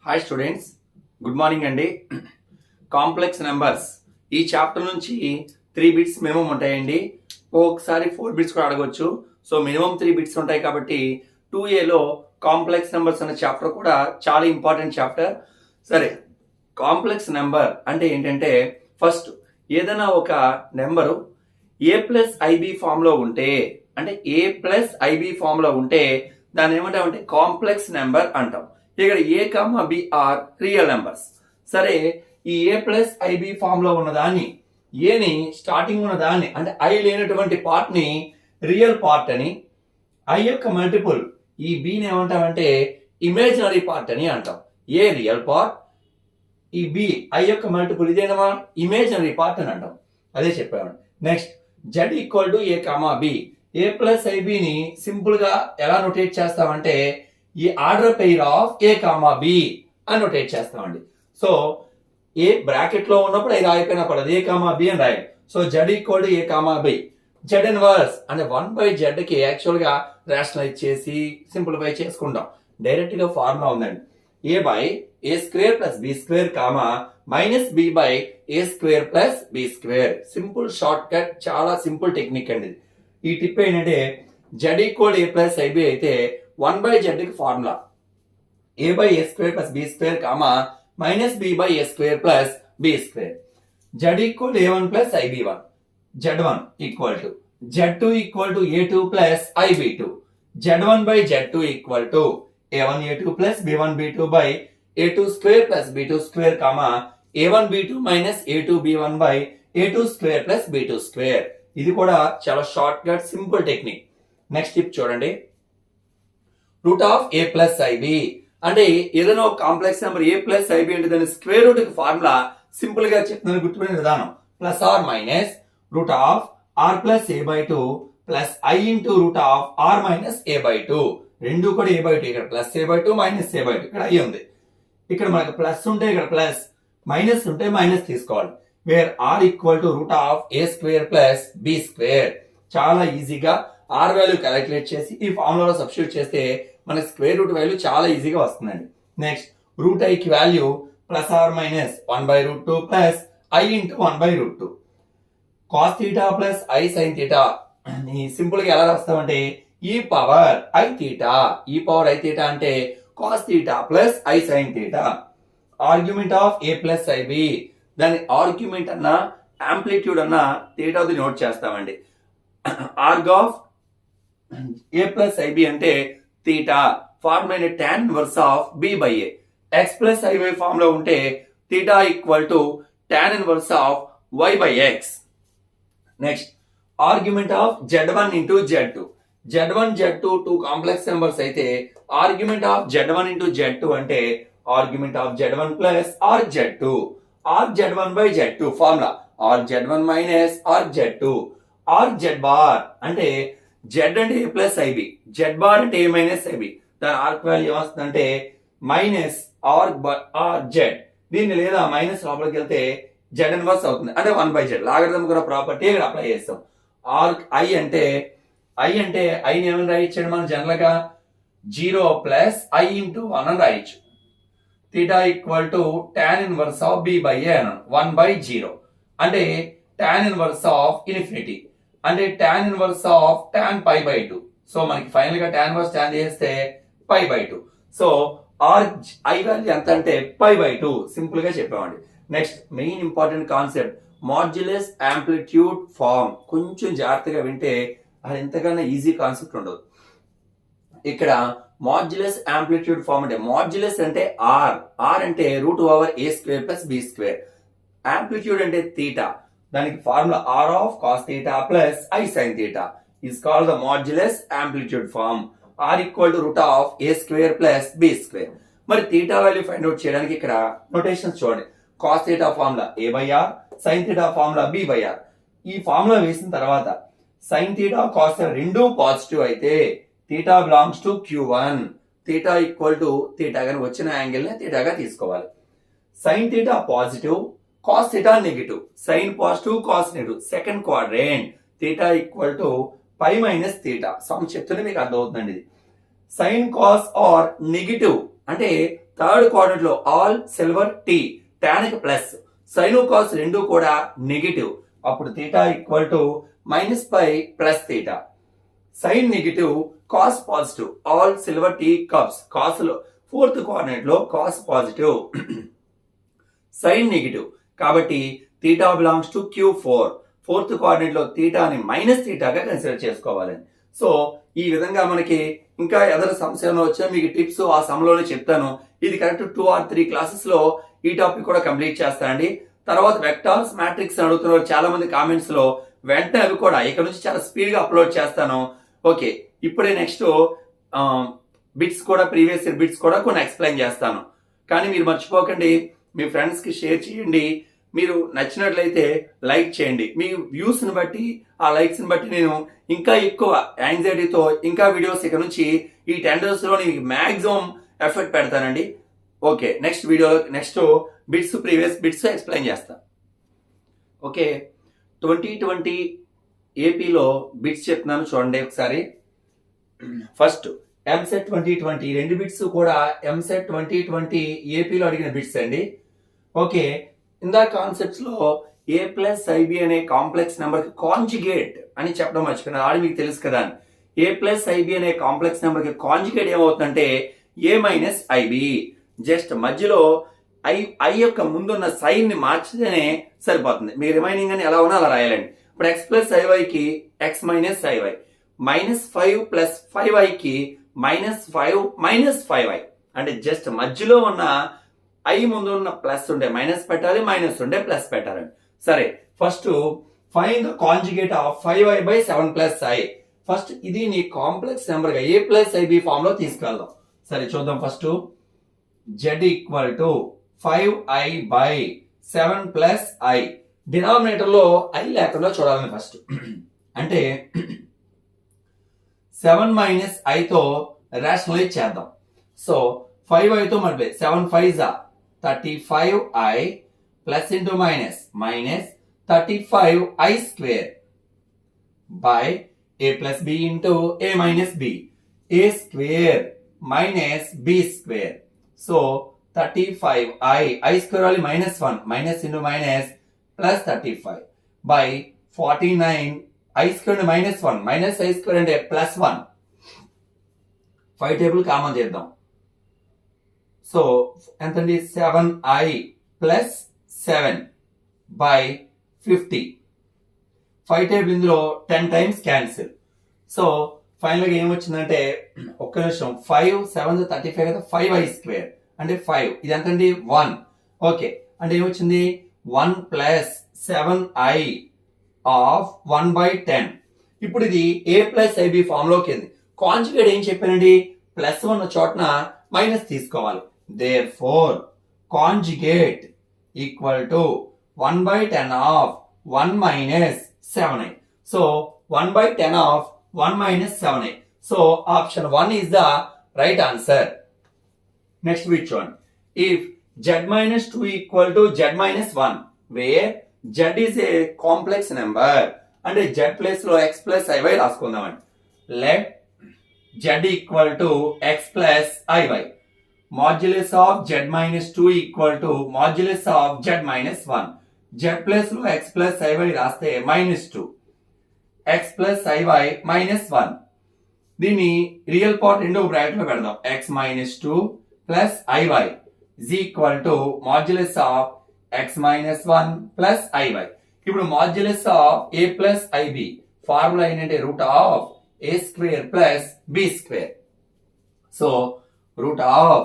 Hi students, good morning అండి. Complex numbers ఈ chapter నుంచి 3 బిట్స్ మినిమం ఉంటాయండి. ఒకసారి 4 బిట్స్ కూడా అడగవచ్చు. సో మినిమం 3 బిట్స్ ఉంటాయి కాబట్టి 2Aలో కాంప్లెక్స్ నెంబర్స్ అనే చాప్టర్ కూడా చాలా ఇంపార్టెంట్ చాప్టర్. సరే, కాంప్లెక్స్ నెంబర్ అంటే ఏంటంటే ఫస్ట్ ఏదైనా ఒక నెంబరు A+IB ఫామ్ లో ఉంటే, అంటే A+IB ఫామ్ లో ఉంటే దాన్ని ఏమంటామంటే కాంప్లెక్స్ నెంబర్ అంటాం. ఇక్కడ A, B are real numbers. సరే, ఈ A+IB ఫామ్ లో ఉన్నదాన్ని, ఏని స్టార్టింగ్ ఉన్నదాన్ని అంటే ఐ లేనటువంటి పార్ట్ ని రియల్ పార్ట్ అని, ఐ యొక్క మల్టిపుల్ ఈ బిని ఏమంటామంటే ఇమేజినరీ పార్ట్ అని అంటాం. ఏ రియల్ పార్ట్, ఈ బి ఐ యొక్క మల్టిపుల్ ఇదేనమా ఇమేజినరీ పార్ట్ అని అంటాం. అదే చెప్పాము. Next Z equal to A, B. A+IB ని సింపుల్ గా ఎలా నోటేట్ చేస్తామంటే ఈ order pair of A, B అని నోటేట్ చేస్తామండి. సో ఏ బ్రాకెట్ లో ఉన్నప్పుడు ఇది అయిపోయినా పడదు, A, B అని రాయాలి. So Z equal to A, B. Z inverse అంటే 1/Z కి యాక్చువల్ గా రేషనలైజ్ చేసి సింప్లిఫై చేసుకుంటాం. డైరెక్ట్ గా ఫార్ములా ఉందండి. A/A² + B² -B/A² + B². Simple short cut, చాలా సింపుల్ టెక్నిక్ అండి. ఈ టిప్ ఏంటంటే Z ఈక్వల్ A+IB అయితే 1/Z కి formula A/A² + B² -B/A² + B². Z equal A1 + IB1. Z1 equal to Z2 equal to A2 + IB2. Z1/Z2 equal to A1A2 + B1B2 A2² + B2² A1B2 - A2B1 A2² + B2². ఇది కూడా చాలా short cut simple technique. Next tip చూడండి. Root of A+IB అంటే ఏదైనా ఒక complex number A+IB అంటే దాని square root కి ఫార్ములా సింపుల్ గా చెప్తున్నాను, గుర్తుపెట్టిన విధానం. Plus or minus root of R + A/2 plus I into root of R - A/2. రెండు కూడా A/2. ఇక్కడ ప్లస్ A/2 మైనస్ A/2. ఇక్కడ I ఉంది. ఇక్కడ మనకు ప్లస్ ఉంటే ఇక్కడ ప్లస్, మైనస్ ఉంటే మైనస్ తీసుకోవాలి. Where R equal to root of A² + B². చాలా ఈజీగా R వాల్యూ క్యాలిక్యులేట్ చేసి ఈ ఫార్ములాలో సబ్స్టిట్యూట్ చేస్తే మనకి స్క్వేర్ రూట్ వాల్యూ చాలా ఈజీగా వస్తుందండి. నెక్స్ట్ రూట్ I కి value plus or minus 1/√2 plus I into 1/√2. cos θ plus I sin θ ని సింపుల్ గా ఎలా రాస్తామంటే e పవర్ I θ అంటే cos θ plus I sin θ. Argument of A+IB, దాని ఆర్గ్యుమెంట్ అన్న యాంప్లిట్యూడ్ అన్న థీటాది నోట్ చేస్తామండి. ఆర్గ్ ఆఫ్ A+IB అంటే theta, formula tan inverse of B/A. X+IY form లో ఉంటే theta equal to tan inverse of Y/X. Next argument of Z1 into Z2. Z1 Z2 two complex numbers అయితే argument of Z1 into Z2 అంటే argument of Z1 plus RZ2. RZ1/Z2 formula RZ1 minus RZ2. RZ bar అంటే Z అంటే A+IB, Z bar అంటే A-IB. దాని arc value ఏమొస్తుందంటే minus RZ. దీన్ని లేదా minus లోపలికి వెళ్తే Z ఇన్వర్స్ అవుతుంది, అంటే 1/Z. లాగరిథమిక్ ప్రాపర్టీ ఇక్కడ అప్లై చేస్తాం. ఆర్క్ I అంటే I ని ఏమని రాయించండి మనం జనరల్ గా 0 ప్లస్ I ఇంటూ 1 అని రాయొచ్చు. Theta equal to tan inverse of B/A అన్నాను. 1/0 అంటే tan ఇన్వర్స్ ఆఫ్ ఇన్ఫినిటీ అంటే tan inverse of tan π/2. So మనకి ఫైనల్ గా tan ఇన్వర్స్ tan చేస్తే π/2. సో I వాల్యూ ఎంత అంటే π/2. సింపుల్ గా చెప్పామండి. Next main important concept modulus amplitude form. కొంచెం జాగ్రత్తగా వింటే అది ఎంతకన్నా ఈజీ కాన్సెప్ట్ ఉండదు. ఇక్కడ మాడ్యులస్ యాంప్లిట్యూడ్ ఫార్మ్ అంటే మాడ్యులస్ అంటే R అంటే √A² + B². యాంప్లిట్యూడ్ అంటే థీటా, దానికి formula R of cos θ plus I sin θ is called the modulus amplitude form. R equal to √A² + B². మరి థీటా వాల్యూ ఫైండ్ అవుట్ చేయడానికి ఇక్కడ notations చూడండి. cos θ formula A/R, sin θ formula B/R. ఈ formula వేసిన తర్వాత sin θ cos θ రెండు positive అయితే θ belongs to Q1. θ equal to θ గాని వచ్చిన యాంగిల్ ని θ గా తీసుకోవాలి. sin θ positive, cos θ negative, sin positive, cos negative, second quadrant. θ equal to π minus θ. సమ్ చెప్తూనే మీకు అర్థమవుతుందండి. ఇది sin cos ఆర్ నెగటివ్ అంటే థర్డ్ క్వాడ్రంట్ లో ఆల్ సిల్వర్ టీ, tan కి ప్లస్, సైన్ కాస్ రెండు కూడా నెగిటివ్, అప్పుడు theta equal to minus pi plus theta. Sine negative, cos positive, all silver tea cups, cos లో ఫోర్త్ క్వాడ్రంట్ లో cos positive, sine negative, కాబట్టి theta belongs to Q4. Fourth quadrant లో తీటాని minus తీటాగా consider చేసుకోవాలని. So ఈ విధంగా మనకి ఇంకా ఎదర సమస్యలు వచ్చా మీకు టిప్స్ ఆ సమలోనే చెప్తాను. ఇది కరెక్ట్ 2 or 3 క్లాసెస్ లో ఈ టాపిక్ కూడా కంప్లీట్ చేస్తానండి. తర్వాత వెక్టార్స్ మ్యాట్రిక్స్ అడుగుతున్నారు చాలా మంది కామెంట్స్ లో, వెంటనే అవి కూడా ఇక్కడ నుంచి చాలా స్పీడ్ గా అప్లోడ్ చేస్తాను. ఓకే, ఇప్పుడే నెక్స్ట్ బిట్స్ కూడా ప్రీవియస్ ఇయర్ బిట్స్ కూడా కొన్ని ఎక్స్ప్లెయిన్ చేస్తాను. కానీ మీరు మర్చిపోకండి, మీ ఫ్రెండ్స్ కి షేర్ చేయండి. మీరు నచ్చినట్లయితే లైక్ చేయండి. మీ వ్యూస్ ని బట్టి ఆ లైక్స్ ని బట్టి నేను ఇంకా ఎక్కువ యాంగ్జైటీతో ఇంకా వీడియోస్ ఇక్కడ నుంచి ఈ 10 days లో మీకు మాక్సిమం ఎఫర్ట్ పెడతానండి. ఓకే, నెక్స్ట్ వీడియోలో next bits previous bits explain చేస్తా. ఓకే, 2020 ఏపీలో బిట్స్ చెప్తున్నాను చూడండి ఒకసారి. ఫస్ట్ ఎంసెట్ 2020 రెండు బిట్స్ కూడా ఎంసెట్ 2020 ఏపీలో అడిగిన బిట్స్ అండి. ఓకే, ఇందా కాన్సెప్ట్స్ లో ఏ ప్లస్ ఐబి అనే కాంప్లెక్స్ నెంబర్ కి కాంజుగేట్ అని చెప్పడం మర్చిపోయినా, ఆడి మీకు తెలుసు కదా. ఏ ప్లస్ ఐబి అనే కాంప్లెక్స్ నెంబర్ కి కాంజుగేట్ ఏమవుతుందంటే ఏ మైనస్ ఐబి. జస్ట్ మధ్యలో ఐ యొక్క ముందున్న సైన్ ని మార్చితేనే సరిపోతుంది. మీ రిమైనింగ్ అని ఎలా ఉన్నా అలా రాయాలండి. ఇప్పుడు ఎక్స్ ప్లస్ ఐవై కి x minus i y, -5 plus 5i కి -5 మైనస్ 5i, అంటే జస్ట్ మధ్యలో ఉన్న ఐ ముందు ఉన్న ప్లస్ ఉండే మైనస్ పెట్టాలి, మైనస్ ఉండే ప్లస్ పెట్టాలండి. సరే, first find the conjugate of 5i by 7 plus i. First ఇది నీ కాంప్లెక్స్ నెంబర్ గా ఏ ప్లస్ ఐబి ఫామ్ లో తీసుకెళ్దాం. సరే చూద్దాం. First z equal to 5i by 7 plus i. Denominator లో i లేకుండా చూడాలని ఫస్ట్. అంటే 7 మైనస్ i తో రేషనలైజ్ చేద్దాం. సో 5i తో multiply, 7 5s 35i plus into minus 35i square by a plus b into a minus b, a square minus b square. So 35i, i square value -1, minus into minus plus 35 by 49, i square -1 minus i square అంటే +1. 5 table common చేద్దాం. So ఎంతండి 7i plus 7 by 50. 5 table ఇందులో 10 times cancel. So final గా ఏమొచ్చిందంటే ఒక్క నిమిషం, 5 7 35 కదా, 5i square అంటే 5, ఇది ఎంతండి 1. ఓకే, అంటే ఏమొచ్చింది 1 ప్లస్ 7i ఆఫ్ 1/10. ఇప్పుడు ఇది ఏ ప్లస్ ఐబి ఫామ్ లోకి వెళ్ళింది. కాంజుగేట్ ఏం చెప్పానండి, +1 చోటన మైనస్ తీసుకోవాలి. Therefore, conjugate equal to 1/10 of 1 minus 7i. So 1/10 of 1 minus 7i. So option 1 is the right answer. Next, which one? If z minus 2 equal to z minus 1, where z is a complex number and z place లో x plus iy రాసుకుందామండి. Let z equal to x plus iy. Modulus of z minus 2 equal to modulus of z minus 1. Z plus లో x plus iy రాస్తే -2, x plus iy -1. దీన్ని real part రెండో bracket లో పెడదాం. x minus 2 plus iy is equal to modulus of x minus 1 plus iy. ఇప్పుడు modulus of a plus ib formula ఏంటంటే root of a square plus b square. So root of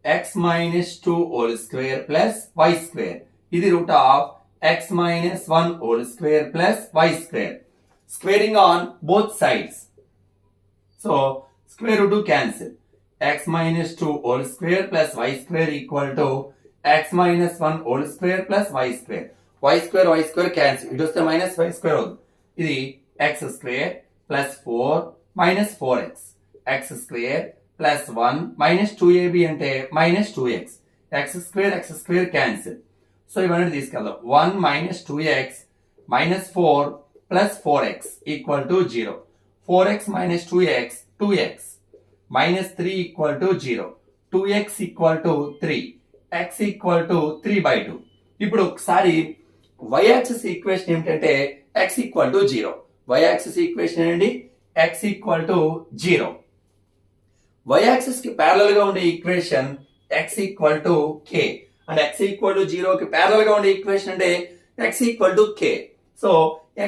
x minus 2 whole square plus y square. ఇది root of x minus 1 whole square plus y square. Squaring on both sides. So square root to cancel. X minus 2 whole square plus y square equal to x minus 1 whole square plus y square. Y square cancel. It was the minus y square. ఇది x square plus 4 minus 4x. x square plus 1 minus 2ab అంటే minus 2x. x square cancel. So ఇవన్నీ తీసుకెళ్దాం. 1 minus 2x minus 4 plus 4x equal to 0. 4x minus 2x 2x minus 3 equal to 0. 2x equal to 3, x equal to 3/2. ఇప్పుడు ఒకసారి y axis equation ఏమిటంటే x equal to 0. y axis equation ఏంటి? x equal to 0. y axis కి parallel గా ఉండే equation x equal to k and x equal to 0 కి parallel గా ఉండే ఈక్వేషన్ అంటే x equal to k. So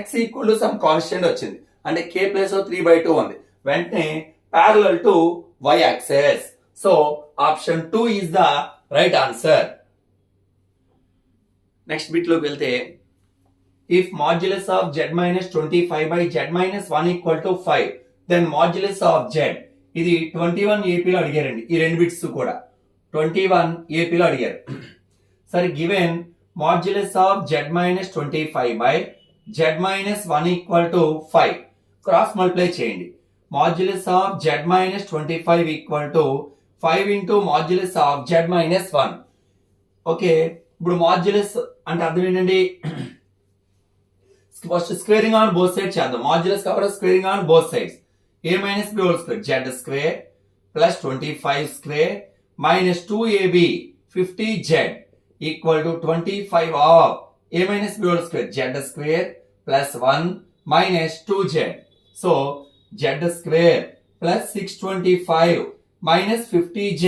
x equal to some constant వచ్చింది అంటే k ప్లేస్ 3/2 ఉంది. వెంటనే parallel to y axis. So option 2 is the right answer. Next bit లోకి వెళ్తే if modulus of z minus 25 by z minus 1 equal to 5 then modulus of z. ఇది 21 AP లో అడిగారండి. ఈ రెండు బిట్స్ కూడా 21 AP లో అడిగారు. సరే given modulus of z minus 25 by z minus 1 equal to 5 cross multiply చేయండి. Modulus of z minus 25 equal to 5 into modulus of z minus 1. Okay, ఇప్పుడు మాడ్యులస్ అంటే అర్థం ఏంటండి? First squaring on both sides చేద్దాం. Modulus కాబట్టి squaring on both sides. a minus b whole square z square plus 25 square minus 2ab 50z equal to 25 of a minus b whole square z square plus 1 minus 2z. So z square plus 625 minus 50z.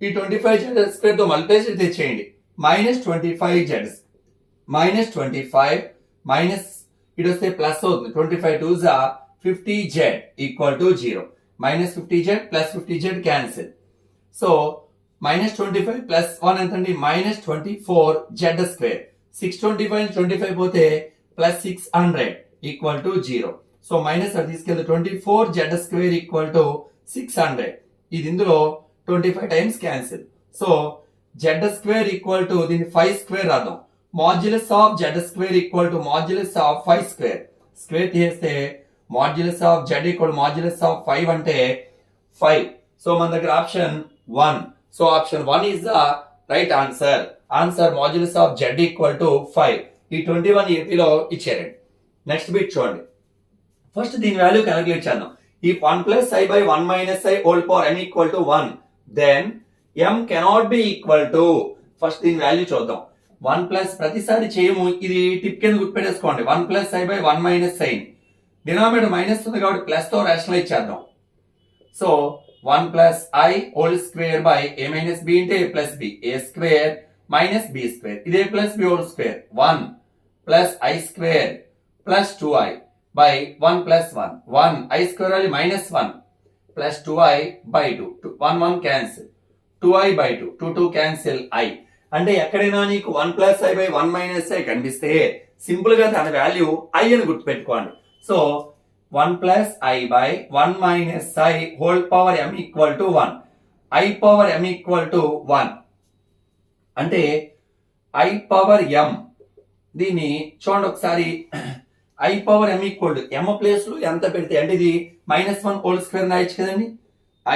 ఈ 25z square తో multiply తెచ్చేయండి. minus 25z minus 25 minus ఇటు వస్తే plus అవుతుంది. 25 2s are 50z equal to 0. minus 50z plus 50z cancel. So minus 25 plus 1 ఎంతండి? minus 24z square. 625 25 పోతే plus 600 equal to 0. So minus అది తీసుకెళ్తే 24z square equal to 600. ఇది ఇందులో 25 times cancel. So z square equal to దీన్ని 5 square రాద్దాం. Modulus of z square equal to modulus of 5 square. Square తీస్తే modulus of z equal modulus of 5 అంటే 5. So మన దగ్గర option 1. So option 1 is the right answer. Answer modulus of z equal to 5. ఈ 21 ఏపీలో ఇచ్చారండి. Next bit చూడండి. First దీని value calculate చేద్దాం. ఈ 1 plus i by 1 minus i whole power m equal to 1 then m cannot be equal to. First దీని value చూద్దాం. 1 plus ప్రతిసారి చేయము, ఇది టిప్ కింద గుర్తుపెట్టేసుకోండి. 1 plus i by 1 minus i denominator minus ఉంది కాబట్టి ప్లస్ తో రేషనలైజ్ చేద్దాం. So 1 plus i whole square by a minus b into a plus b, a square minus b square. ఇదే plus b whole square 1 plus i square plus 2i by 1 plus 1. 1 i square అది minus 1 plus 2i by 2. 1 1 cancel. 2i by 2. 2 2 cancel i. అంటే ఎక్కడైనా నీకు 1 plus i by 1 minus i కనిపిస్తే simple గా దాని value i అని గుర్తుపెట్టుకోండి. So 1 plus i by 1 minus i whole power m equal to 1. i power m equal to 1. అంటే i power m దీన్ని చూడండి ఒకసారి. i power m equal to m place లో ఎంత పెడితే అంటే ఇది -1 whole square రాయొచ్చు కదండి.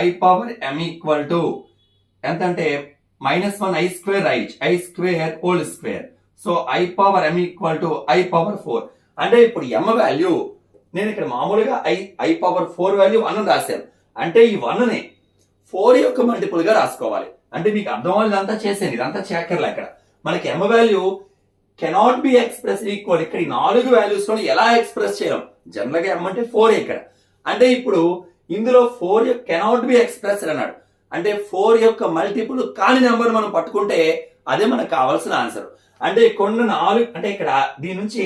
i power m equal to ఎంత అంటే -1 i square రాయొచ్చు. i square whole square. So i power m equal to i power 4. అంటే ఇప్పుడు m వాల్యూ నేను ఇక్కడ మామూలుగా i power 4 వాల్యూ 1 రాశాను. అంటే ఈ 1 ని 4 యొక్క మల్టిపుల్ గా రాసుకోవాలి. అంటే మీకు అర్థం అవ్వాలంతా చేసేది, ఇదంతా చేకర్లే. అక్కడ మనకి m value cannot be express equal. ఇక్కడ ఈ 4 వాల్యూస్ లో ఎలా ఎక్స్ప్రెస్ చేయడం? జనరల్ గా m అంటే 4 ఇక్కడ. అంటే ఇప్పుడు ఇందులో 4 కెనాట్ బి ఎక్స్ప్రెస్ అన్నాడు. అంటే 4 యొక్క మల్టిపుల్ కాని నెంబర్ మనం పట్టుకుంటే అదే మనకు కావాల్సిన ఆన్సర్. అంటే కొన్ని 4 అంటే ఇక్కడ దీని నుంచి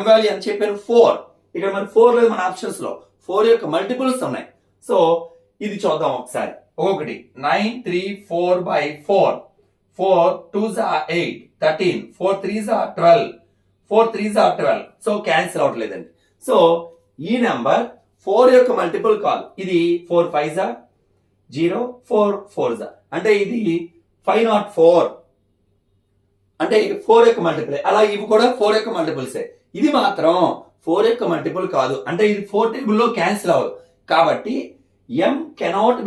m వాల్యూ ఎంత చెప్పాను? 4. ఇక్కడ మన 4 లేదు మన ఆప్షన్స్ లో. 4 యొక్క మల్టిపుల్స్ ఉన్నాయి. సో ఇది చూద్దాం ఒకసారి. ఒకటి 9 3 4 by 4. 4 2s are 8 13. 4 3s are 12. 4 3s are 12. So cancel అవట్లేదండి. సో ఈ నెంబర్ 4 యొక్క మల్టిపుల్ కాదు. ఇది 4 5s are 0 4 4s are అంటే ఇది 504 అంటే 4 యొక్క మల్టిపుల్. అలా ఇవి కూడా 4 యొక్క మల్టిపుల్సే. ఇది మాత్రం 4 యొక్క మల్టిపుల్ కాదు. అంటే ఇది 4 టేబుల్ లో క్యాన్సిల్ అవ్వదు. కాబట్టి m cannot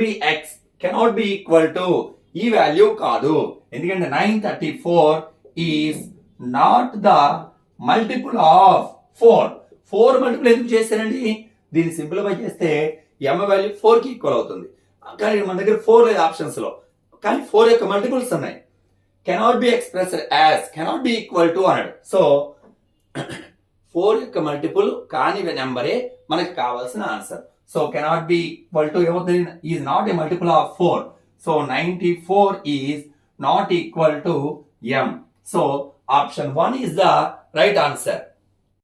be equal to ఈ వాల్యూ కాదు. ఎందుకంటే 934 is not the multiple of 4. 4 multiple ఎందుకు చేశారండి? దీన్ని సింప్లిఫై చేస్తే m వాల్యూ 4 కి ఈక్వల్ అవుతుంది. కానీ మన దగ్గర 4 లేదు ఆప్షన్స్ లో, కానీ 4 యొక్క మల్టిపుల్స్ ఉన్నాయి. Cannot be expressed as, cannot be equal to అన్నాడు. సో 4 యొక్క మల్టిపుల్ కాని నెంబరే మనకి కావాల్సిన answer. So cannot be equal to ఏమవుతుంది, is not a multiple of 4. So 94 is not equal to m. So option 1 is the right answer.